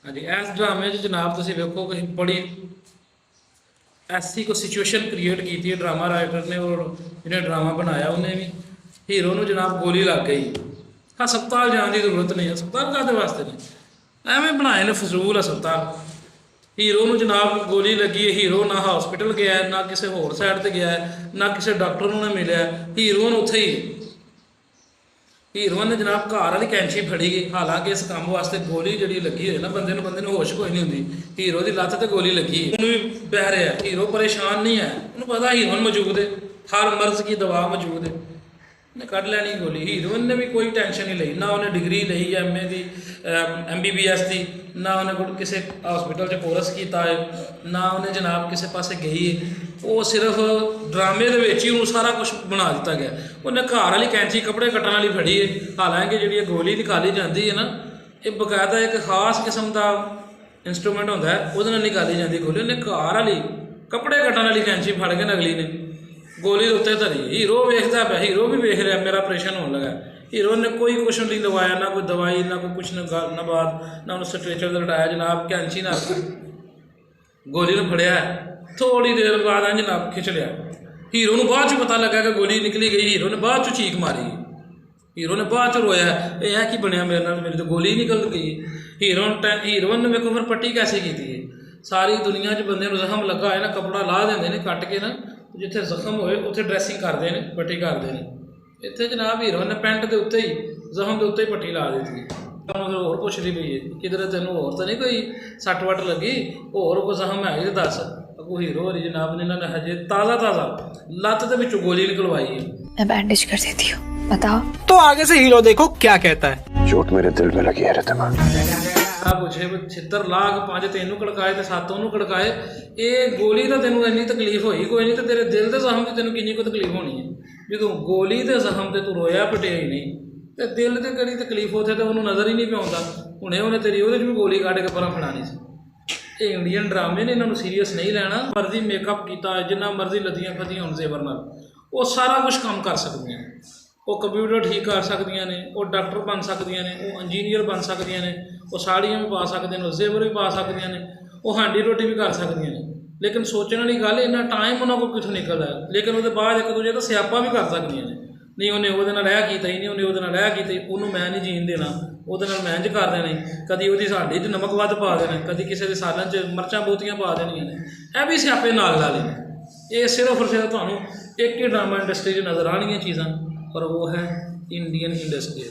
हाँ जी, इस ड्रामे जनाब तुम वेखो कि बड़ी ऐसी कोई सिचुएशन क्रिएट की थी ड्रामा राइटर ने और जिन्हें ड्रामा बनाया उन्हें भी हीरो ਨੂੰ जनाब गोली लग गई। हस्पताल जाने की जरूरत नहीं, हस्पताल काहदे वास्ते ने एवें बनाए ने फजूल हस्पताल। हीरो ਨੂੰ जनाब गोली लगी है, हीरो ना हॉस्पिटल गया है, ना किसी होर साइड ते गया है, ना किसी डॉक्टर ਨੂੰ मिलिया, हीरो ਨੂੰ उत्थे ही हीरो ने जनाब घर वाली कैंची फड़ी गई। हालांकि इस काम वास्ते गोली जी लगी हुई ना बंदे होश कोई नहीं होंगी। हीरो की लत्त तो गोली लगी है, भी बह रहा है, हीरो परेशान नहीं है, उन्होंने पता हीरो मौजूद है, हर मर्ज की दवा मौजूद है, उन्हें कट लैनी गोली। हीरो ने भी कोई टेंशन नहीं ली, ना उन्हें डिग्री ली MA की MBBS की, ना उन्हें किसी हॉस्पिटल च कोर्स किया है, ना उन्हें जनाब किसी पासे गई है। वो सिर्फ ड्रामे ही उन्होंने सारा कुछ बना दिता गया। उन्हें घर वाली कैंची कपड़े कट्टन वाली फड़ी है। हालांकि जी गोली निकाली जाती है ना, ये बकायदा एक खास किस्म का इंस्ट्रूमेंट होता है, वो निकाली जाती गोली। उन्हें घर वाली कपड़े कट्टन वाली कैंची फड़ के अगली ने गोली उत्ते धरी। हीरो वेखता पाया, हीरो भी वेख रहा मेरा ऑपरेशन होने लगा। हीरो ने कोई कुछ नहीं दवाया, ना कोई दवाई, ना कोई कुछ ना बात, ना उन्हें स्ट्रेचर से लटाया जनाब, कैंची ना गोली ने फड़िया। थोड़ी देर बाद जनाब खिंच लिया। हीरो को बाद पता लगा कि गोली निकली गई। हीरो ने बाद चीख मारी, हीरो ने बाद रोया, यह की बनया मेरे नाल, मेरी तो गोली निकल गई। हीरो ने मेरे को फिर पट्टी कैसे की थी। सारी दुनिया च बंदे जख्म लगा है ना, कपड़ा ला देंगे कट के ना, जिथे जख्म होए उत्थे ड्रैसिंग करते हैं, पट्टी करते हैं। इतने जनाब हीरो ने पैंट के उत्ते ही जख्म के उत्ते ही पट्टी ला दी थी। फिर होर पुछदी पई है किधर तेन होर तो नहीं कोई सट वट लगी, होर कोई जख्म है तो दस। अगो हीरो हरी जनाब ने इन्होंने हजे ताज़ा लत्त के विचों गोली निकलवाई है। मैं बैंडेज कर देती हूँ, बताओ। तो आगे से हीरो देखो क्या कहता है। चोट मेरे दिल में लगी है रितमा। पूछे 76 लाख 5 तेनों कड़काए तो 7 ਉਹਨੂੰ कड़काए। ये गोली तो तेनों इन्नी तकलीफ हुई कोई नहीं, तो तेरे दिल के जख्म की तेनों किन्नी को तकलीफ होनी है। जो गोली के जख्म से तू रोया पटिया ही नहीं, तो दिल से कड़ी तकलीफ उसे तो उन्होंने नज़र ही नहीं पाता। हुणे उन्हें तेरी वो भी गोली काट के पर फड़ानी सी। ये इंडियन ड्रामे ने इन्होंने सीरीयस नहीं लेना। मर्जी मेकअप किया, जिन्ना मर्जी लदियाँ फतियाँ होने जेवर नाल, वो सारा कुछ काम कर सकती हैं। वो कंप्यूटर ठीक कर सकदियां ने, वो डॉक्टर बन सकदियां ने, वो इंजीनियर बन सकदियां ने, वो साड़ियाँ भी पा सकते हैं, जेवर भी पा सकदियां ने, वो हांडी रोटी भी कर सकदियां ने। लेकिन सोचने वाली गल इन्ना टाइम उन्होंने को कितों निकलदा है। लेकिन वो बाद एक दूजे का स्यापा भी कर सकदियां ने। नहीं उन्हें वो किया ही नहीं, उन्हें वो किया ही, उन्होंने मैं नहीं जीन देना, वो मैं इंज कर देने, कभी वो साढ़े च नमक वध पा देना, कभी किसी के सालन च मिर्चां बहुतियां पा देनियां ने। यह भी स्यापे नाल ला लेने। ये सिर्फ और सिर्फ तुहानूं एक ही ड्रामा इंडस्ट्री नज़र आनियां चीज़ां, पर वो है इंडियन इंडस्ट्री।